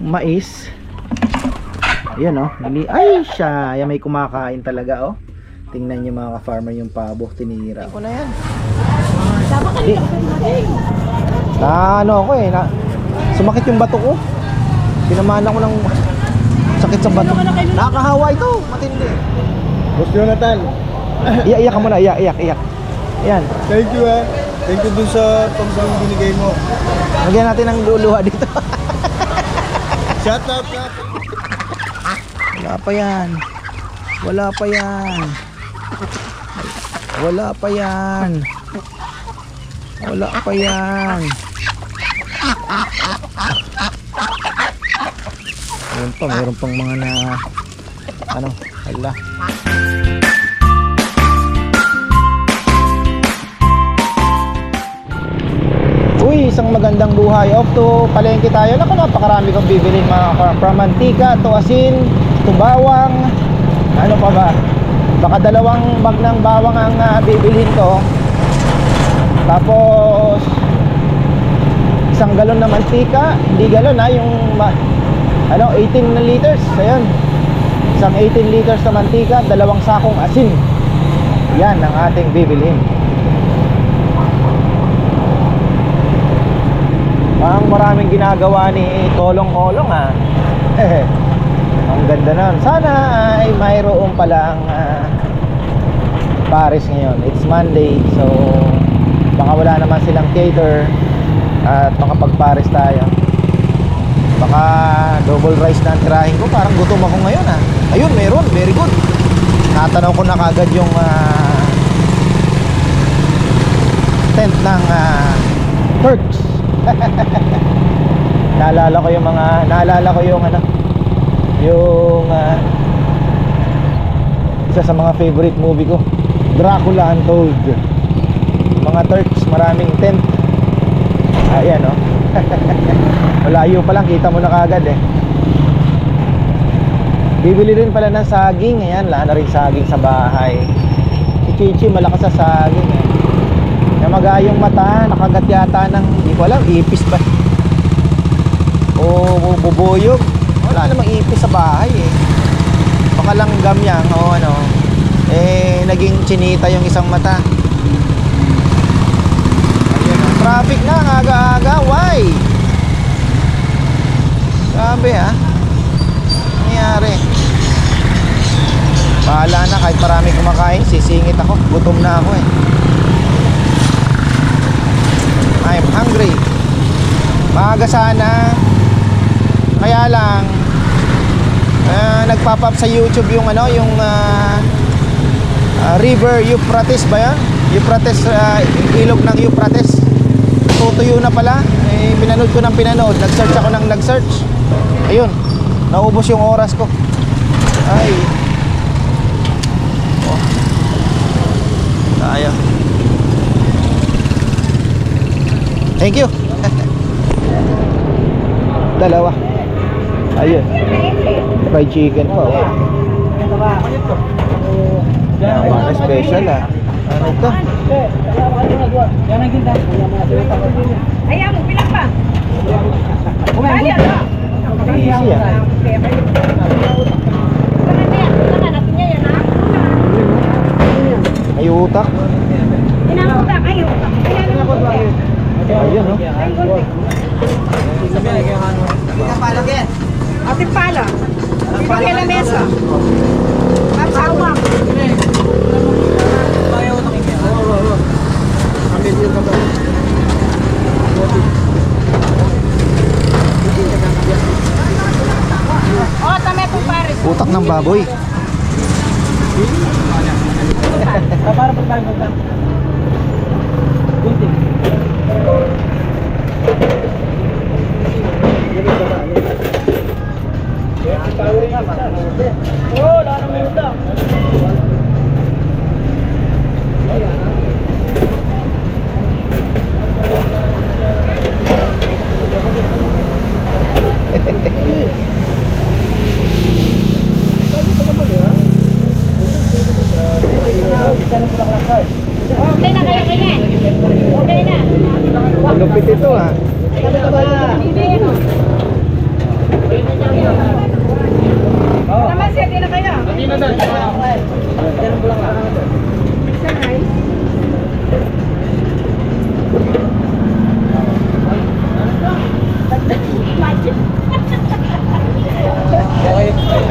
mais. Ayan oh, ay siya, may kumakain talaga oh. Tingnan niyo mga ka-farmer yung pabo, tinira ko na yan. Ano ako eh, sumakit yung bato ko. Tinamaan ako ng sakit sa bato. Nakakahawa ito, matindi. Boss Jonathan. Iyak ka muna, iyak. Ayan. Thank you ah. Thank you dun sa pangsalang binigay mo. Lagyan natin ng luluha dito. Shout out ka. Wala pa yan. Wala pa yan. Wala pa yan. Wala pa yan. Ayun pa, mayroon pang mga na ano, hala. Uy, isang magandang buhay. Off to palengke tayo. Naku, napakarami kong bibilin mga farm. From mantika to asin to bawang. Ano pa ba? Baka 2 bag ng bawang ang bibilhin ko. Tapos 1 galon na mantika. Hindi galon ha, yung 18 na liters. Ayun. Isang 18 liters na mantika, 2 sakong asin. Yan ang ating bibilhin. Ang maraming ginagawa ni Kolong-Kolong ha. Ang ganda nun. Sana ay mayroon palang Paris ngayon. It's Monday, so baka wala naman silang cater at makapag-Paris tayo. Baka double rice na ang tirahin ko. Parang gutom ako ngayon ha. Ayun, meron. Very good. Natanaw ko na kagad yung tent ng Turks. Naalala ko yung isa sa mga favorite movie ko, Dracula Untold. Mga Turks, maraming tent. Ayan oh. Malayo pa lang, kita mo na kagad eh. Bibili rin pala ng saging. Ayan, wala na rin saging sa bahay. Si Chichi malakas sa saging eh. Namagayong mata, nakagat yata ng, hindi ko alam, ipis ba o bubuyog. Wala namang ipis sa bahay eh. Baka langgam yan o ano, naging chinita yung isang mata. Ayun, traffic na, aga-aga. Why? Sabi ha, nangyari. Bahala na, kahit marami kumakain, sisingit ako, gutom na ako eh. I'm hungry. Maaga sana. Kaya lang nagpop-up sa YouTube yung ano, yung River Euphrates ba 'yan? Euphrates, ilog ng Euphrates. Tutuyo na pala. Pinanood ko ng pinanood. Nag-search ako ng nag-search. Ayun. Naubos yung oras ko. Ay. Oh. Tayo. Thank you. 2. Ayun. Fried chicken pa oh. Mga special ah. Ano ito? Ayaw mo, pilang pa? Easy ah. May utak. Inamutak, ayaw. Ayun oh. Ating pala. Dito kaya na mesa. Mapawa. Oh, tama po Paris. Utak ng baboy. Para po tayo magta. Kunti. Oh, wala nang muda. Okay na kayo ganyan. Okay na. Lupit ito ah.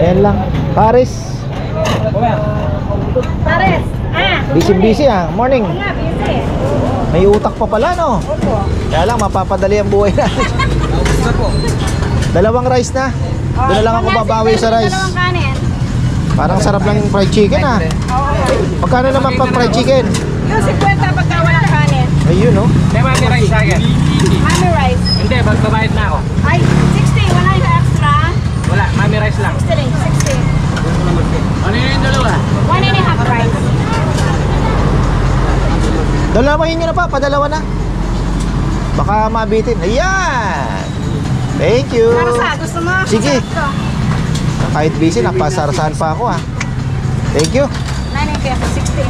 Ayan lang. Paris. Pares. Busy ah. Morning. Nga, busy. May utak pa pala, no? Opo. Kaya lang, mapapadali ang buhay natin. Dalawang rice na. Doon na lang ako babawi sa rice. Dalawang kanin. Parang sarap lang yung fried chicken, ah. Magkano naman pag fried chicken? Yung 50 pagka walang kanin. Ayun, no? Hindi, mami rice sa akin. Mami rice. Hindi, magbabayad na ako. Ay, 60. Wala yung extra. Wala, mami rice lang. 60 rin, 60. Ano yun yung dalawa? 1.5 rice. Dalawahin nyo na pa, padalawa na. Baka mabitin. Ayan! Thank you! Para sa gusto mo? Sige. Ito. Kahit busy, napasarasan pa ako, ah. Thank you! 9.60.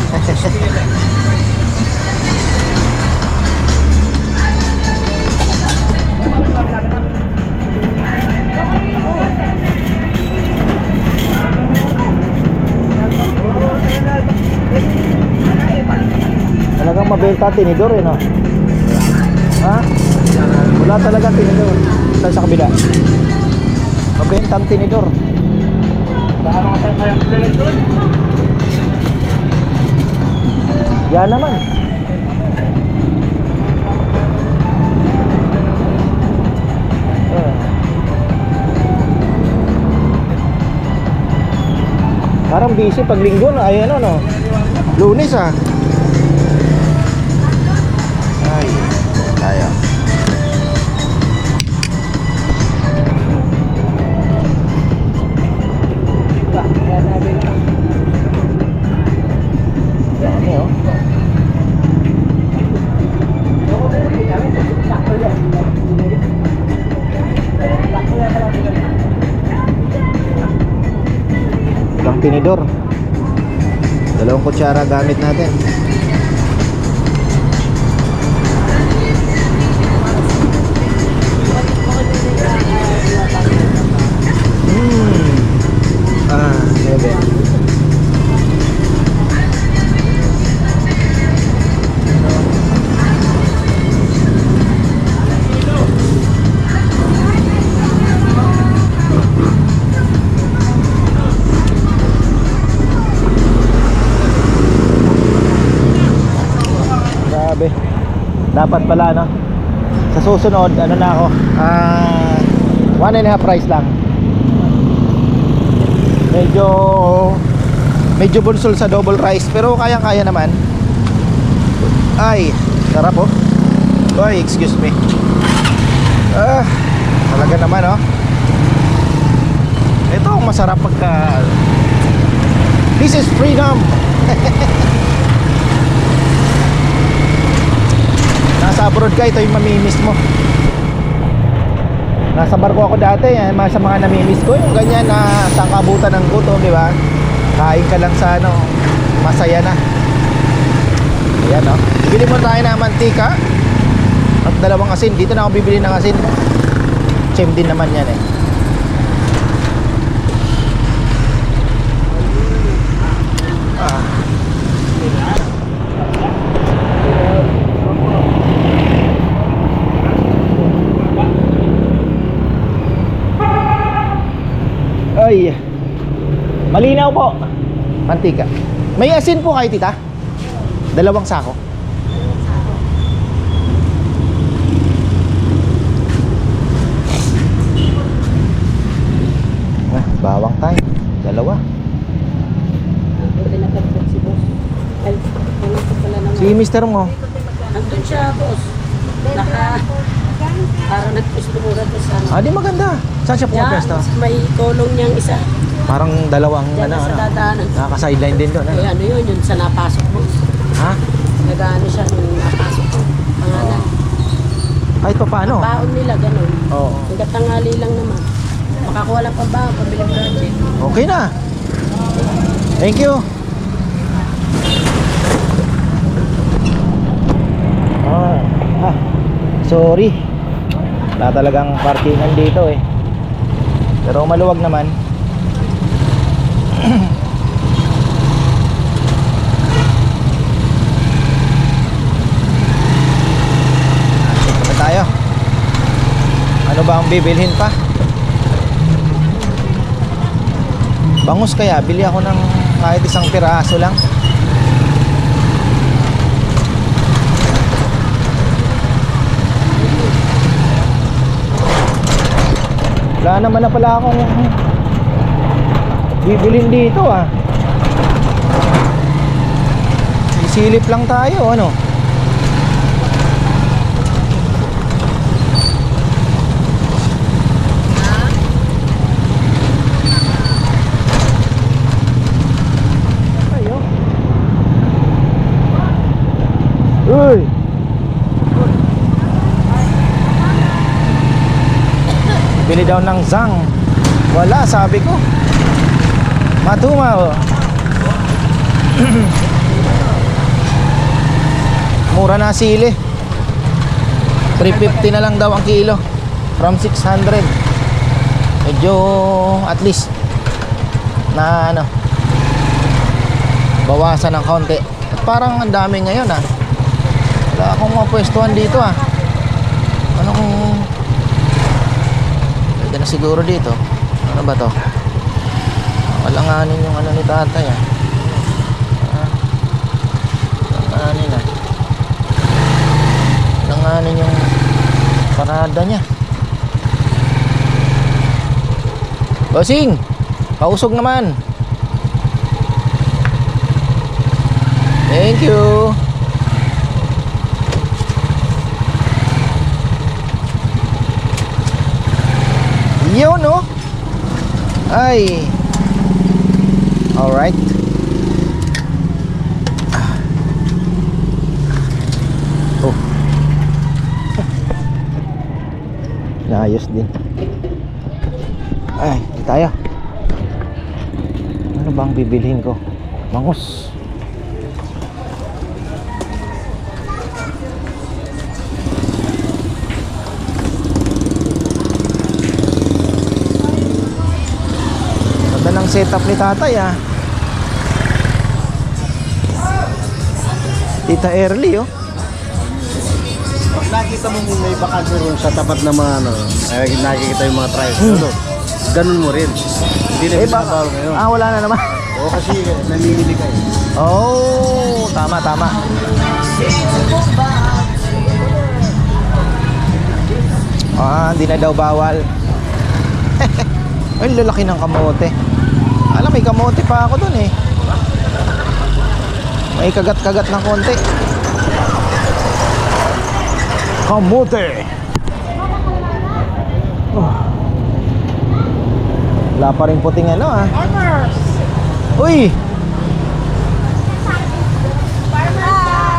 Talagang mabenta tinidor, eh, no? Ha? Wala talaga tinidor. Saan sa kabila? Mabenta ang tinidor. Yan naman. Parang busy pag linggo, no? Ay, ano, no? Lunes, ah. Ay, tayo. Dami, oh. Ilang tinidor. Dalawang kutsara gamit natin. Bebe. Grabe. Dapat pala, no? Sa susunod, ano na ako? 1.5 price lang. Medyo bunsol sa double rice, pero kayang-kaya naman. Ay, sarap, oh. Ay, excuse me. Talaga naman, oh. Ito ang masarap pagka this is freedom. Nasa abroad ka, ito yung mamimiss mo. Nasa barko ako dati, sa mga namimiss ko, yung ganyan na sangkabutan ng gutom, di ba? Kain ka lang sa ano, masaya na. Ayan, no? Bibili mo tayo ng mantika at dalawang asin. Dito na ako bibili ng asin. Same din naman yan, eh. Ay, malinaw po. Mantika. May asin po kayo, tita? Dalawang sako. Bawang tayo. Dalawa. Si mister mo. Nandun siya, boss. Parang nagpustura to sa Di maganda. Saan siya pumapesta? may kolong niyang isa. Parang dalawang Diyan na sa dadaanan. Nakaka-sideline din doon. Eh, ano yun sa napasok mo. Ha? Nag-ano siya nung napasok ko. Pangalan. Kahit pa paano? Baon nila, ganun. Oo. Hanggang tanghali lang naman. Makakuha lang pa ba? Pabiling project. Okay na. Thank you. Sorry. Wala talagang parkingan dito, eh. Pero maluwag naman. Ano ba ang bibilhin pa? Bangus kaya, bili ako ng kahit isang piraso lang. Wala naman na pala akong bibilhin dito ah. Isilip lang tayo, ano? Uy! Bili daw ng zang. Wala, sabi ko. Matumaw. Mura na sili. 350 na lang daw ang kilo from 600. Medyo at least na ano, bawasan ng konti. At parang ang dami ngayon ah. Wala akong mapwestuhan dito ah. Ano kung pwede na siguro dito. Ano ba to? Walanganin yung ano ni tatay ah. Walanganin ah. Walanganin yung parada niya. Bossing! Pausog naman. Thank you. Yun no? Ay. Alright. Oh. Naayos din. Ay, di tayo. Ano bang bibilhin ko? Bangus. Ganda ng setup ni tatay ah. Tita Early oh. Pag nakita mo may bakante ron sa tapat na mga ano, nakikita yung mga tricycle, ganun mo rin. Hindi na binabawal ngayon. Ah, wala na naman. Oo, kasi namimili kayo. Oh, tama tama. Ah, hindi na daw bawal. Ay, lalaki ng kamote. Alam, may kamote pa ako dun eh. May kagat-kagat ng konti. Kamote. Oh. Wala pa rin puting ano ah. Uy!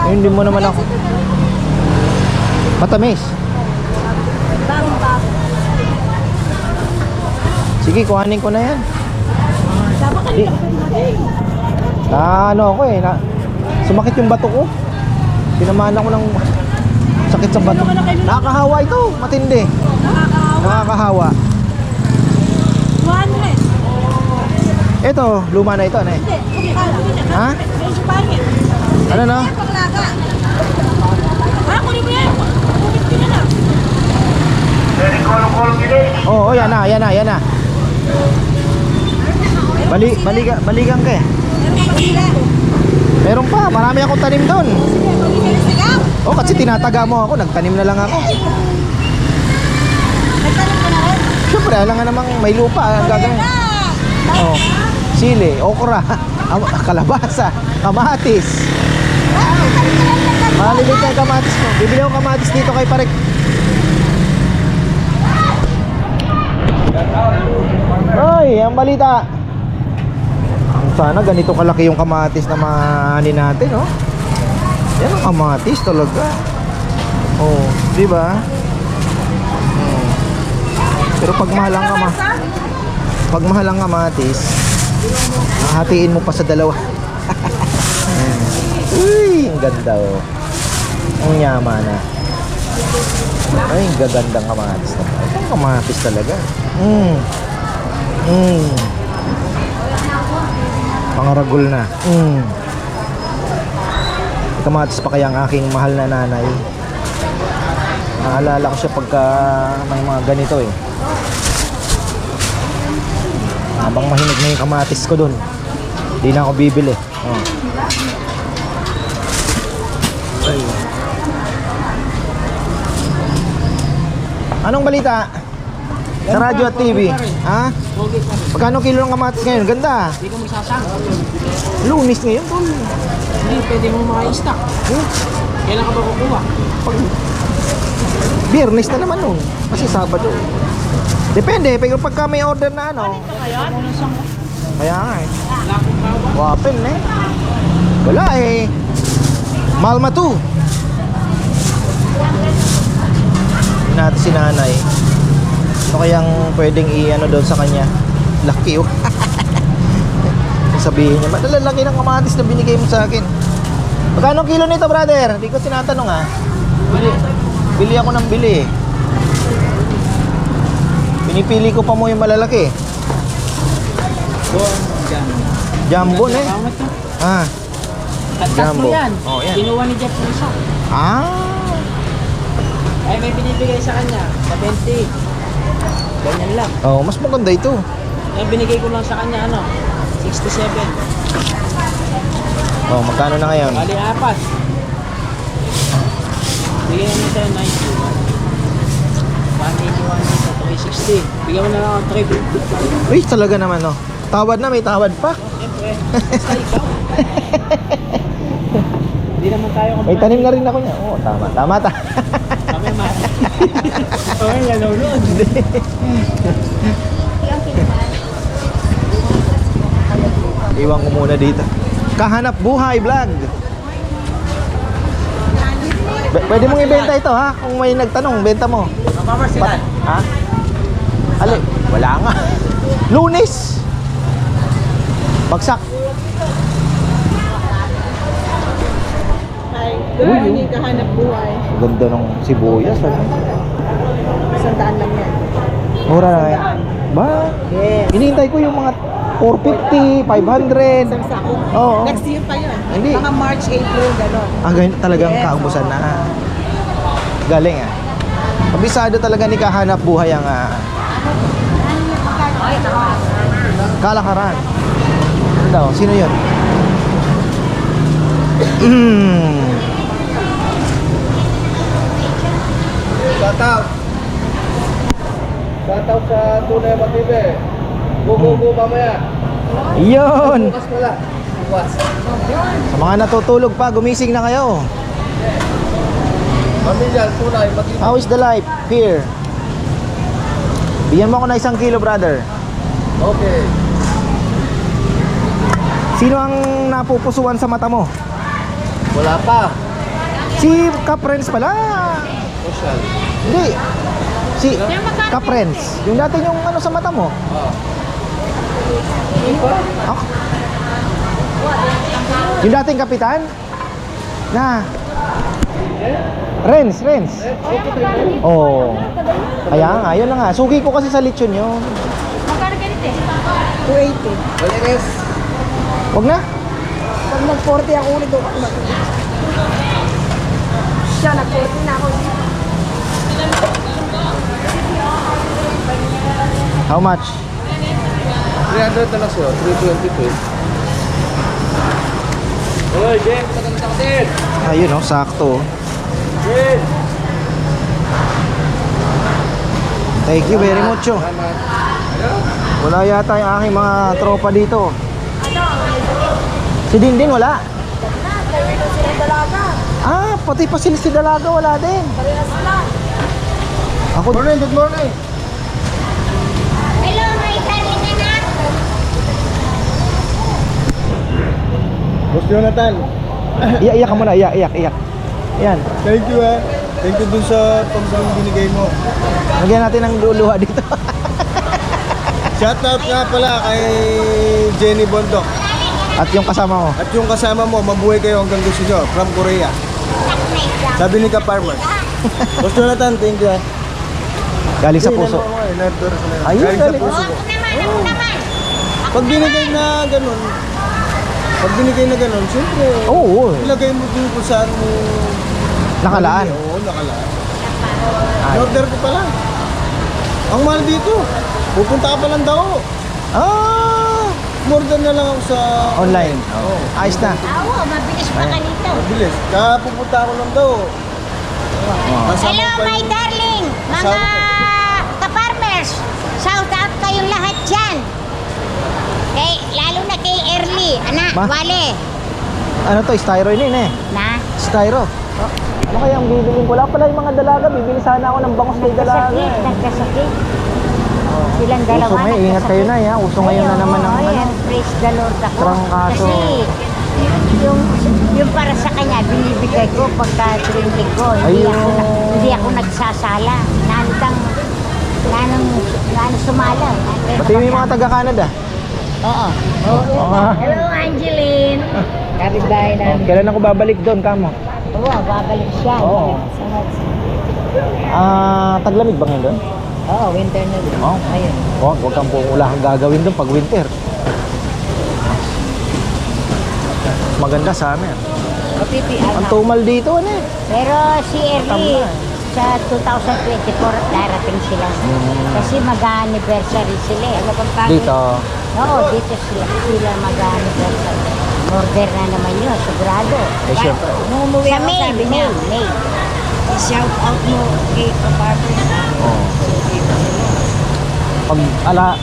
Eh, hindi mo naman ako. Matamis. Sige, kuhanin ko na yan. Di. Ano ako eh. Sumakit yung bato ko. Tinamaan ako ng sakit sa bato. Nakakahawa ito. Matindi. Nakakahawa. 200. Ito, luma na ito. Ano eh? Ha? Ano no? Kunin mo yan. Kunin mo na. Oo, yan na, yan na, yan na. Baligang ka eh. Meron pa, marami akong tanim doon. Oh, kasi tinataga mo ako, nagtanim na lang ako. Siyempre, alam nga namang may lupa ang gagawin. Oh, sili, okra, kalabasa, kamatis. Malilit na yung kamatis mo. Bibili ako kamatis dito kay Parek. Ay, ang balita. Sana ganito kalaki yung kamatis na maanin natin, oh. Yan ang kamatis talaga. Oh, di ba? Oh. Pero pag mahal ang pag mahal ang kamatis, hahatiin mo pa sa dalawa. Uy, ang ganda, oh. Ang yaman na. Ay, ang gagandang kamatis na. Ito ang kamatis talaga. Pangaragol na. Kamatis pa kaya ang aking mahal na nanay. Naalala ko siya pagka may mga ganito eh. Habang mahinog na yung kamatis ko dun, hindi na ako bibili. Oh. Anong balita? Sa radyo at TV? Ha? Magkano kilo ng kamatis ngayon? Ganda. Hindi ko magsasang. Lunis ngayon, tol. Hindi, pwede mo maka-stock. Kailan ka ba kukuha? Biyernes na naman nun. Kasi Sabado. Depende, pero pagka may order na ano. Kaya nga eh. Wapen eh. Wala eh. Malma 2. Hindi natin si nanay. Ano kayang pwedeng i-ano doon sa kanya? Laki oh. Sabihin niya, malalaki ng kamatis na binigay mo sa akin. Magkano kilo nito, brother? Hindi ko tinatanong ha. Bili ako ng bili eh. Pinipili ko pa mo yung malalaki. Jumbo na eh. Ah, Tatlo Jumbo. yan. Oh, yan. Kinuha ni Jeff ng isa. ah. Ay, may binibigay sa kanya. Sa 20. Ganyan lang. Oh, mas maganda ito. Yung binigay ko lang sa kanya, ano? 67. Oh, magkano na ngayon? Bali, 4. Bigyan mo sa'yo 90. 181 sa 360. Bigyan mo na lang ako 3. Uy, talaga naman oh. Tawad na, may tawad pa. Siyempre. Basta ikaw. Hindi naman tayo May tanim na rin ako niya. Oo, tama. Tama ta. Kami ma. Okay, nanonood. Iwan ko muna dito. Kahanap buhay vlog. Pwede mong ibenta ito ha. Kung may nagtanong, benta mo. Mama sila. Ha? Ali, wala nga. Lunes. Bagsak. Ay, girl, hindi kahanap buhay. Ganda ng sibuyas. Ano? 100 lang yan. Mura na kaya. Ba? Yes. Hinihintay ko yung mga 450, 500. Isang sako. Oo. Next year pa yun. Hindi. Mga March, April, gano'n. Ganyan talagang Yes, kaubusan oo. na. Galing ah. Kabisado talaga ni kahanap buhay ang Kalakaran. Ano daw? Sino yun? Shoutout! Shoutout sa Tunay Matibe. Go mamaya. Yun! Bukas pala. Bukas. Sa mga natutulog pa, gumising na kayo. Pamilya, Tunay Matibe. How is the life here? Bigyan mo ako na 1 kilo, brother. Okay. Sino ang napupusuan sa mata mo? Wala pa. Si Caprens pala. Social. Hindi. Si Caprens. Yung dati yung ano sa mata mo. Ah. Yung dating kapitan? Na. Renz. Oh. Kaya nga, yun na nga. Sugi ko kasi sa lechon yun. Magkano ganito eh? 280. Balinis. Wag na. Pag nag-40 ako ulit, doon ako mag- Siya, nag-40 na ako. How much? 300 na lang sa'yo. 320 Hoy, Jen, maganda ka din. Ayun oh, sakto. Jen. Thank you very much. Oh. Salamat. Wala yata yung aking mga tropa dito. Si Dindin wala? Ah, pati pa sila si Dalaga wala din. Ako Morning, good morning. Hello, may sarili na. Boss Jonathan. iyak ka muna, iyak. Yan. Thank you Thank you dun sa pambiling binigay mo. Lagyan natin ng luluha dito. Shoutout nga pala kay Jenny Bondok. At yung kasama mo. At yung kasama mo, mabuhay kayo hanggang gusto nyo. From Korea. Sabi ni Ka-Farmer. Boss Jonathan, thank you Galing sa puso. Ayun, Galing sa galing. puso ko. Ako naman. Pag binigay na ganun, siyempre, Oo. ilagay mo din kung saan mo Nakalaan. Oo, nakalaan. In-order ko pa lang. Ang mahal dito. Pupunta ka pa lang daw. Ah, Order na lang ako sa online. Oh. Ayos na. Oo, mabilis pa ka nito. Mabilis. Kaya pupunta ako lang daw. Oh. Kasama Hello, pa my yung- darling! Mga Kasama ka-farmers! Shout out kayong lahat dyan! Lalo na kay Early, anak, Ma? Wale. Ano to? Styro yun eh. Na? Styro. Ano kaya ang bibilin ko? Wala pala yung mga dalaga. Bibili sana ako ng bangus kay dalaga. Nagkasakit. Silang dalawa. Uso ngayon, ingat kayo na ya. Uso ngayon na naman ang ano. Ayan, praise the Lord ako. Trangkaso. Kasi yung para sa kanya, binibigay ko pagka tuwing linggo. Ayun. Hindi ako nagsasala. Nanong sumala. Pati yung mga taga-Canada. Oo. Hello, Angeline. Kapit-bahay Oh, kailan ako babalik doon, kamo? Oo, babalik siya. Oo. Taglamig ba ngayon doon? Oo, winter na din. Oh. Ayun. Oh, wag kang wala kang gagawin doon pag winter. Maganda sa amin. Ang tumal dito, ano eh. Pero si Erly, Tama. sa 2024, darating sila. Kasi mag-anniversary sila. Dito. Oo, dito sila mag-anniversary. Order na naman yun, sigurado. Eh, syempre. Nung umuwi Sa ako, May, sabi niya, May. i-shout out mo kay Kaparmer. Oh. Pag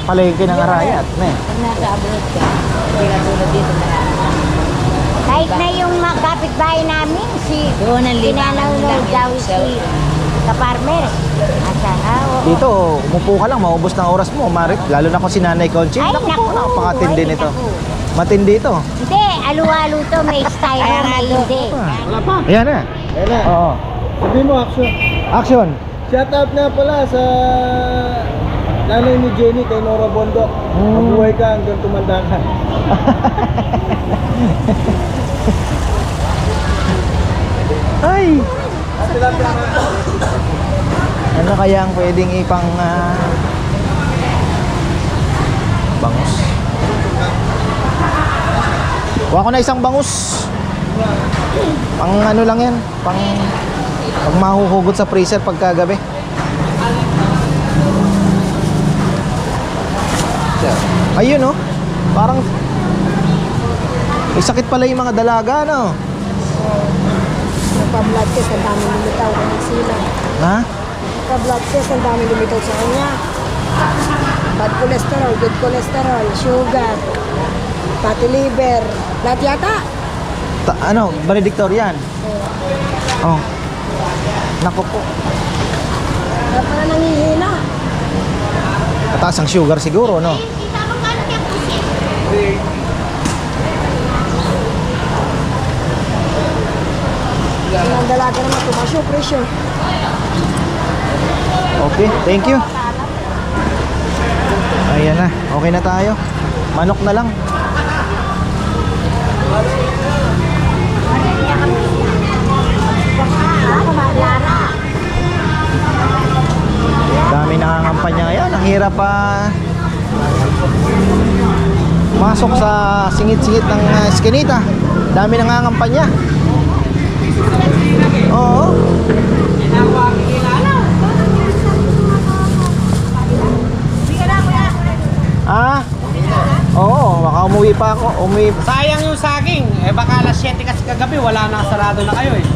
palengke ng Arayat, ne. Pag nasa abroad ka, hindi ka tulad dito marami. Kahit na yung mga kapitbahay namin, si Doon ang libangan Pinanaw lang daw yung si Kaparmer. Oo. Dito, umupo ka lang, maubos ng oras mo, Marit. Lalo na kung si Nanay Conching. Ay, Naku naku. po, napakatindi Ay, nito. naku. Matindi ito. Hindi, alo-alo to, may style Kaya nga may doon. hindi. Wala pa. Ayan na. Ayan na. Oo. Sabi mo, action. Action. Shout out nga pala sa nanay ni Jenny kay Nora Bondok. Mabuhay ka hanggang tumanda ka. Ay! Ano kaya ang pwedeng ipang bangus? Kuha ko na isang bangus. Pang ano lang yan, pang mahuhugot sa freezer pagkagabi. Ayun oh, parang may sakit pala yung mga dalaga, no? Nagpa-blood test, ang dami lumitaw kung sila. Ha? Nagpa-blood test, ang dami lumitaw sa kanya. Bad cholesterol, good cholesterol, sugar, fatty liver, lahat yata. Ano, valedictorian? Oh. Nako po. Kaya pala nangihina. Mataas ang sugar siguro, no? Ang dalaga naman, tumaas yung presyo. Okay, thank you. Ayan na, okay na tayo. Manok na lang. Dami nangangampanya ngayon. Ang hirap pa masok sa singit-singit ng eskinita. Dami nangangampanya. Oo. Ah? Oo, baka umuwi pa ako. Sayang yung saging. Eh baka alas 7 kasi kagabi, wala na, sarado na kayo eh.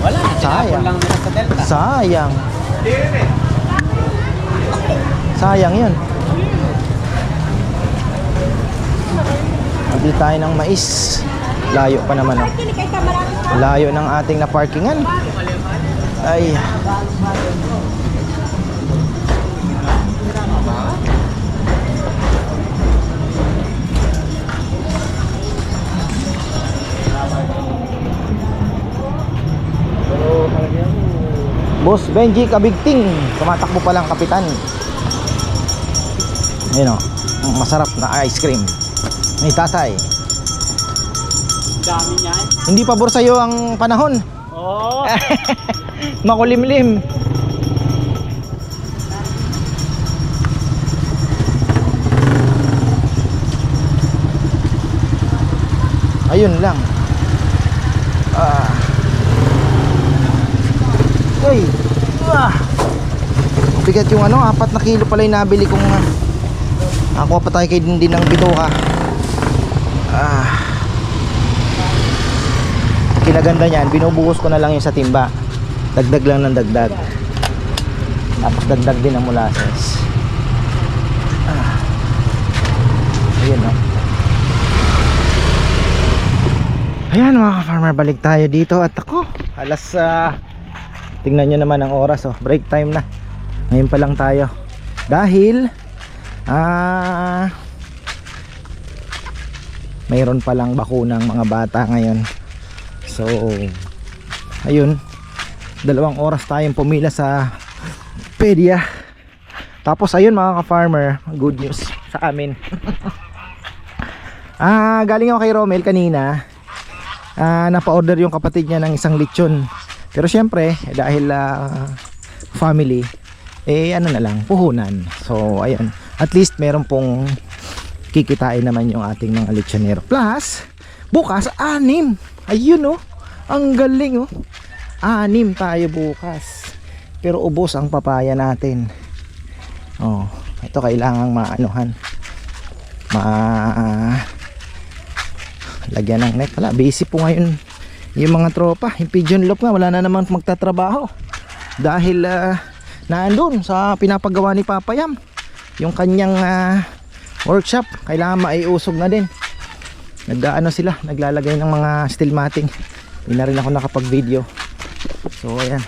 Wala, Sayang. tinapon lang nila sa Delta. Sayang. Sayang yun. Bili tayo ng mais. Layo pa naman oh. Layo ng ating na parkingan. Ay. Boss Benji Kabigting, tumatakbo pa lang kapitan. Ayun o, masarap na ice cream. May tatay. Dami niyan. Hindi pabor sa'yo ang panahon. Oo. Makulimlim. Ayun lang. Uy, Bigat yung ano, 4 na kilo pala yung nabili kong nakuha pa tayo kay din ng bituka. Kinaganda niyan, binubuhos ko na lang yung sa timba. Dagdag lang ng dagdag. Tapos dagdag din ang molasses. Ayan, no? Ayan mga ka-farmer, balik tayo dito. At ako, alas tingnan nyo naman ang oras, oh. Break time na. Ngayon pa lang tayo. Dahil mayroon palang bakunang mga bata ngayon. So ayun, 2 oras tayong pumila sa pedya. Tapos ayun mga ka-farmer, good news sa amin. Galing ako kay Romel kanina. Napa-order yung kapatid niya ng isang lechon. Pero syempre dahil family, ano na lang, puhunan. So ayun, at least meron pong kikitain naman yung ating mga lechonero. Plus bukas 6. Ayun, oh, ang galing, oh. 6 tayo bukas. Pero ubos ang papaya natin. Oh, ito kailangang maanuhan. Lagyan ng net. Wala, busy po ngayon yung mga tropa. Yung pigeon loop nga, wala na naman magtatrabaho. Dahil naandun sa pinapagawa ni Papa Yam. Yung kanyang workshop, kailangan maiusog na din. Sila, naglalagay ng mga steel matting. Hindi na rin ako nakapag-video. So ayan,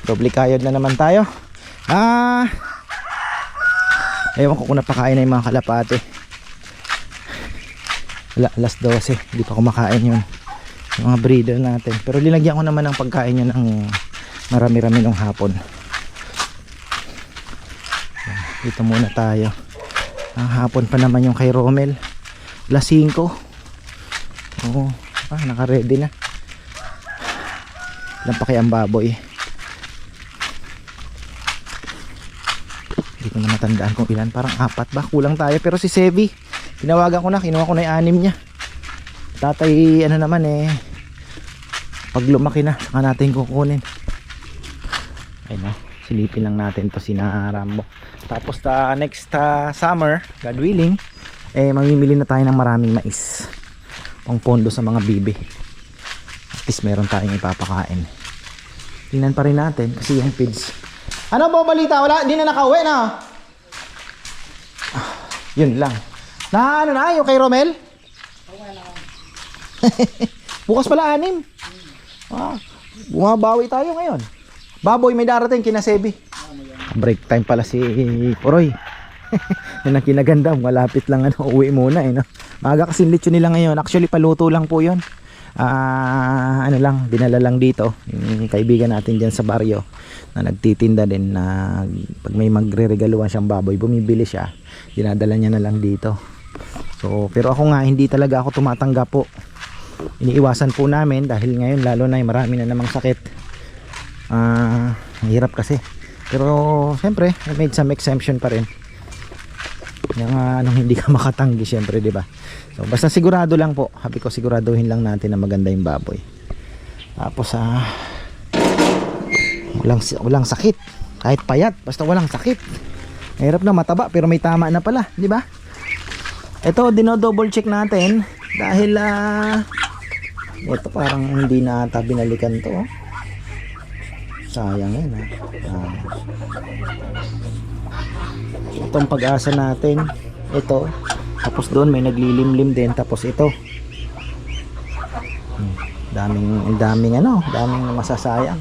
doble kayod na naman tayo. Ewan ko kung napakain na yung mga kalapate. Wala, alas 12, hindi pa kumakain yun, yung mga breeder natin. Pero linagyan ko naman ng pagkain yun ng marami-rami nung hapon. Dito muna tayo. Hapon pa naman yung kay Romel. Alas 5. Oo, naka-ready na. Ilan pa kaya ang baboy? Hindi ko na matandaan kung ilan. Parang 4 ba? Kulang tayo. Pero si Sevi, tinawagan ko na. Kinuha ko na yung 6 niya. Tatay, naman pag lumaki na, saka natin kukunin. Ayun, silipin lang natin to si Rambo. Tapos next summer, God willing, mamimili na tayo ng maraming mais. Pang pondo sa mga bibi. At least meron tayong ipapakain. Tingnan pa rin natin kasi yung feeds. Ano ba balita? Wala, di na nakauwi na. Yun lang. Na yung kay Romel? Bukas pala 6. Bumabawi tayo ngayon. Baboy may darating kina Sebi. Break time pala si Poroy. Yan ang kinaganda, malapit lang uwi muna no. Maaga kasi lechon nila ngayon. Actually paluto lang po 'yon. Dinala lang dito yung kaibigan natin diyan sa baryo na nagtitinda din na pag may magreregaluhan siyang baboy, bumibili siya. Dinadala niya na lang dito. So, pero ako nga hindi talaga ako tumatanggap po. Iniiwasan po namin dahil ngayon lalo na marami na namang sakit. Mahirap kasi. Pero siyempre, I made some exemption pa rin. Yung hindi ka makatanggi siyempre, di ba? So basta sigurado lang po. Happy ko siguraduhin lang natin na maganda yung baboy. Tapos walang sakit. Kahit payat, basta walang sakit. Mahirap na mataba pero may tama na pala, di ba? Ito dino-double check natin dahil ito parang hindi na ata binalikan to. Sayang yan Itong Pag-asa natin, ito. Tapos doon may naglilimlim din. Tapos ito. Daming masasayang.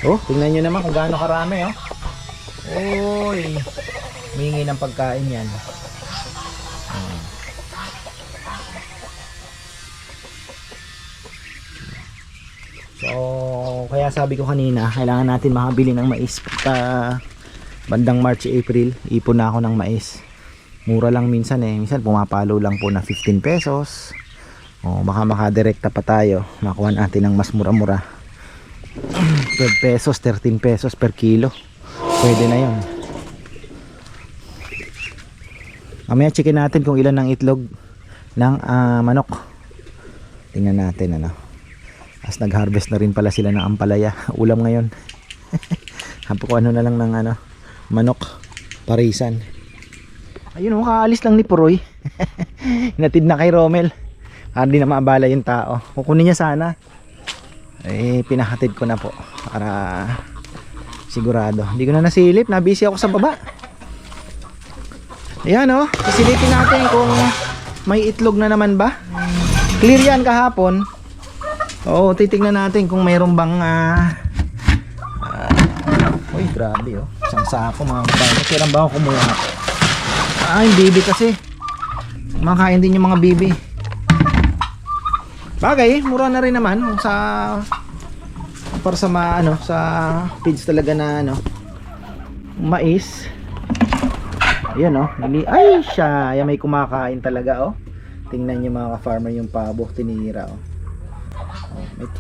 Oh, tingnan nyo naman kung gaano karami Oy, mingi ng pagkain yan. So, kaya sabi ko kanina, kailangan natin makabili ng mais bandang March, April, ipon na ako ng mais. Mura lang minsan minsan pumapalo lang po na 15 pesos. Baka makadirekta pa tayo, makuha natin ng mas mura-mura. 12 pesos, 13 pesos per kilo. Pwede na yun. Mamaya checkin natin kung ilan ang itlog ng manok. Tingnan natin As nag-harvest na rin pala sila ng ampalaya. Ulam ngayon. Hapo ko ano na lang ng ano, manok, parisan. Ayun oh, kaalis lang ni Puroy. Hinatid na kay Romel. Hindi na maabala yung tao. Kukunin niya sana. Eh, pinahatid ko na po. Para sigurado. Hindi ko na nasilip. Nabisi ako sa baba. Ayan oh. Isilipin natin kung may itlog na naman ba. Clear yan kahapon. Oo, titignan natin kung mayroon bang uy, grabe oh. Isang sako mga kabayan. Tirang ba ako kumuha? Yung bibi kasi. Makain din yung mga bibi. Bagay, mura na rin naman sa para sa sa feeds talaga na mais. Ayan oh. Ay siya, ay may kumakain talaga oh. Tingnan niyo mga ka-farmer yung pabo, tinira oh.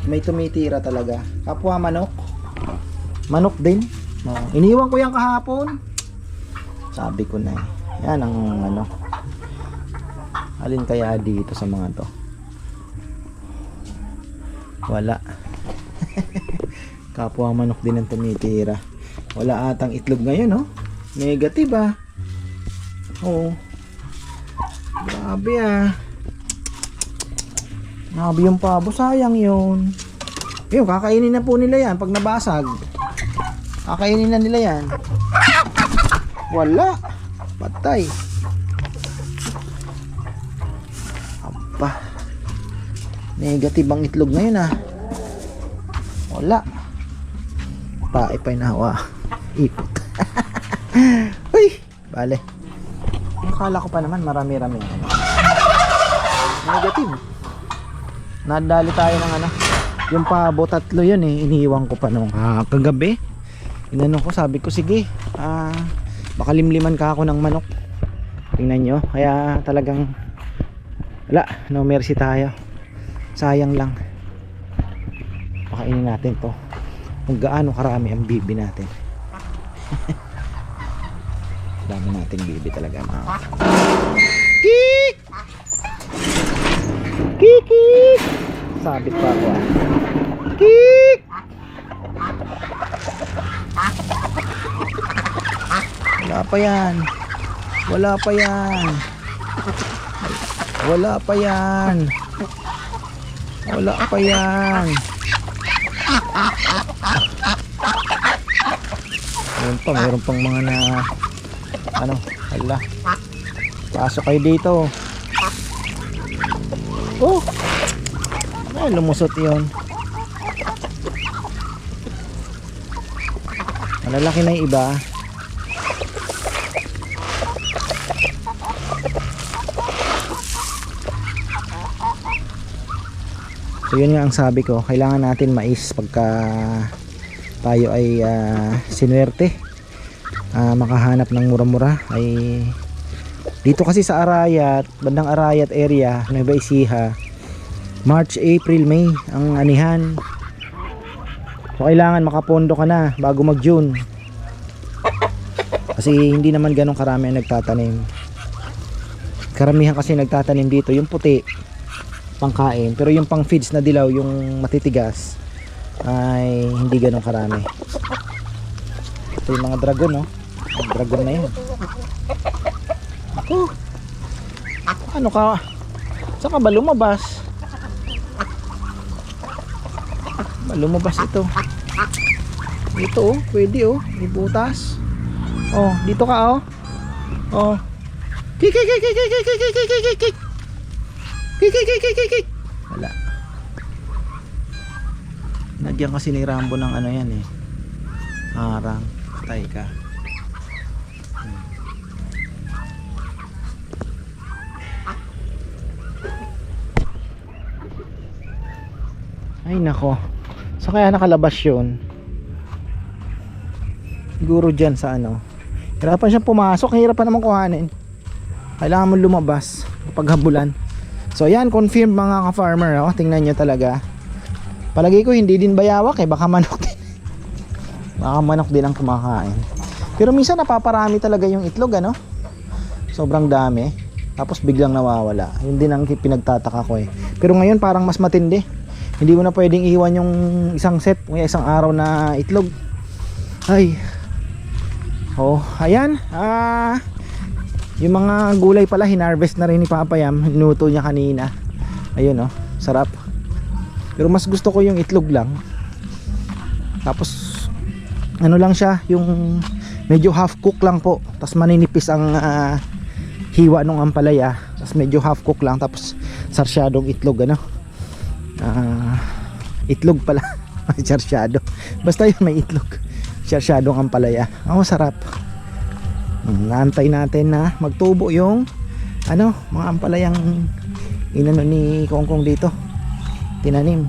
May tumitira talaga. Kapwa manok. Manok din. Iniwan ko yan kahapon. Sabi ko na eh. Yan ang alin kaya dito sa mga to? Wala. Kapwa manok din ang tumitira. Wala atang itlog ngayon oh. Negative ah. Oo. Grabe ah. Grabe yung pabo, sayang yun. Yung kakainin na po nila yan pag nabasag. Kakainin na nila yan. Wala. Patay. Aba. Negative ang itlog ngayon ah. Wala. Paipay na hawa. Ipot. Uy. Bale. Akala ko pa naman marami-rami. Negative. Nadali tayo ng yung pabo, 3 yun eh. Iniiwan ko pa nung kagabi. Inano ko, sabi ko sige, baka limliman ka ako ng manok. Tingnan nyo, kaya talagang wala, no mercy tayo. Sayang lang. Pakainin natin to kung gaano karami ang bibi natin. Dami natin bibi talaga mga. Kik! Kikik! Sabit pa ako ah. Kik! Wala pa yan. Wala pa yan. Wala pa yan. Wala pa yan. Meron pang mga na hala. Pasok kayo dito. Oh. Ay, lumusot 'yon. Malalaki na 'yung iba. So yun nga ang sabi ko, kailangan natin mais pagka tayo ay sinuwerte. Makahanap ng mura-mura ay dito kasi sa Arayat, bandang Arayat area, Nueva Ecija, March, April, May ang anihan. So kailangan makapondo ka na bago mag-June. Kasi hindi naman ganun karami ang nagtatanim. Karamihan kasi nagtatanim dito yung puti, pangkain, pero yung pang feeds na dilaw, yung matitigas, ay hindi ganun karami. Ito yung mga dragon, no? Ang dragon na yun. Ano ka? Saan ka ba lumabas? Lumabas ito. Ito oh, pwede oh, ibutas. Oh, dito ka oh. Oh. Kik kik kik kik kik kik kik kik kik kik. Kik kik kik kik kik. Wala. Nagyan kasi ni Rambo ng ano yan eh. Harang. Patay ka. Ay nako. So kaya nakalabas yun. Siguro dyan sa ano. Hirapan siyang pumasok. Hirapan naman kuhanin. Kailangan mo lumabas paghabulan. So yan, confirm mga ka-farmer. Oh. Tingnan nyo talaga. Palagi ko hindi din bayawak eh. Baka manok din. Baka manok din ang kumakain. Pero minsan napaparami talaga yung itlog ano. Sobrang dami. Tapos biglang nawawala. Yun din ang pinagtataka ko eh. Pero ngayon parang mas matindi. Hindi mo na pwedeng iwan yung isang set, kaya isang araw na itlog. Ay. Oh, ayan. Yung mga gulay pala hinarvest na rin ni Papa Yam. Hinuto niya kanina. Ayun oh, sarap. Pero mas gusto ko yung itlog lang. Tapos ano lang siya, yung medyo half cook lang po. Tapos maninipis ang hiwa ng ampalaya. Tapos medyo half cook lang. Tapos sarsyadong itlog ano. Itlog pala. Sarsyado. Basta yun may itlog. Sarsyadong ampalaya. Sarap. Naantay natin na magtubo yung ano, mga ampalayang inano ni Kongkong dito. Tinanim.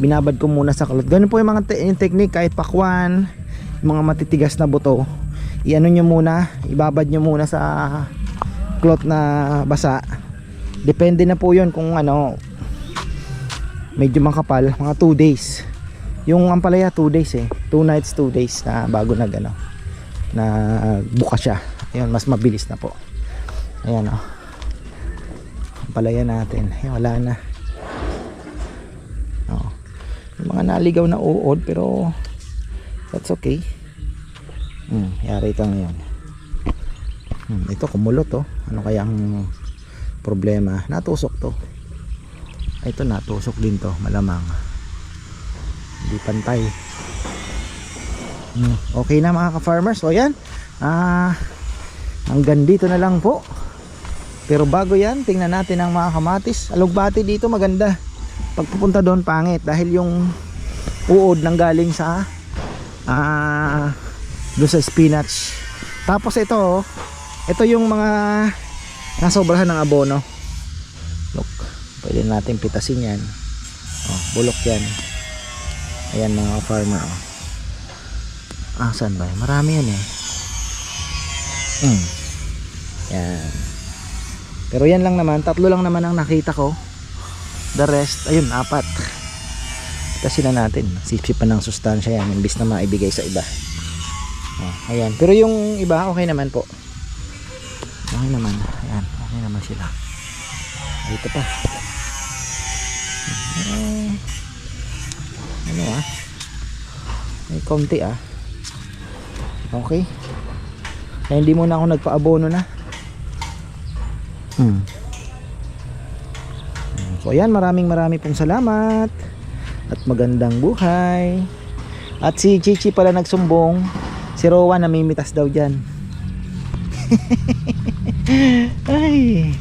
Binabad ko muna sa kulot. Ganun po yung mga yung technique, kahit pakwan, yung mga matitigas na buto, iano nyo muna, ibabad nyo muna sa cloth na basa. Depende na po yun kung ano, medyo makapal, mga 2 days. Yung ampalaya 2 days 2 nights 2 days na bago nag ano, na buka siya. Ayun, mas mabilis na po. Ayan o, ampalaya natin. Ayun, wala na. Yung mga naligaw na uod, pero that's okay. Yari ito ngayon. Ito kumulot to. Ano kaya ang problema? Natusok to. Ito natusok din to, malamang. Hindi pantay. Okay na mga ka-farmers. O yan, hanggang dito na lang po. Pero bago yan, tingnan natin ang mga kamatis. Alugbati dito maganda. Pagpupunta doon pangit dahil yung uod nang galing sa doon sa spinach. Tapos ito yung mga nasobrahan ng abono. Look, pwede natin pitasin yan. Bulok yan. Ayan mga farmer. Saan ba? Marami yan yan. Pero yan lang naman, 3 lang naman ang nakita ko. The rest, ayun, 4. Kasi na natin, sipsipan ng sustansya yan imbis na maibigay sa iba. Ayan, pero yung iba okay naman po. Okay naman, ayan, okay naman sila. Ito pa. Ano may konti okay. Kaya hindi muna ako nagpa-abono na. So ayan, marami pong salamat at magandang buhay. At si Chichi pala nagsumbong, si Rowan namimitas daw dyan. Ay,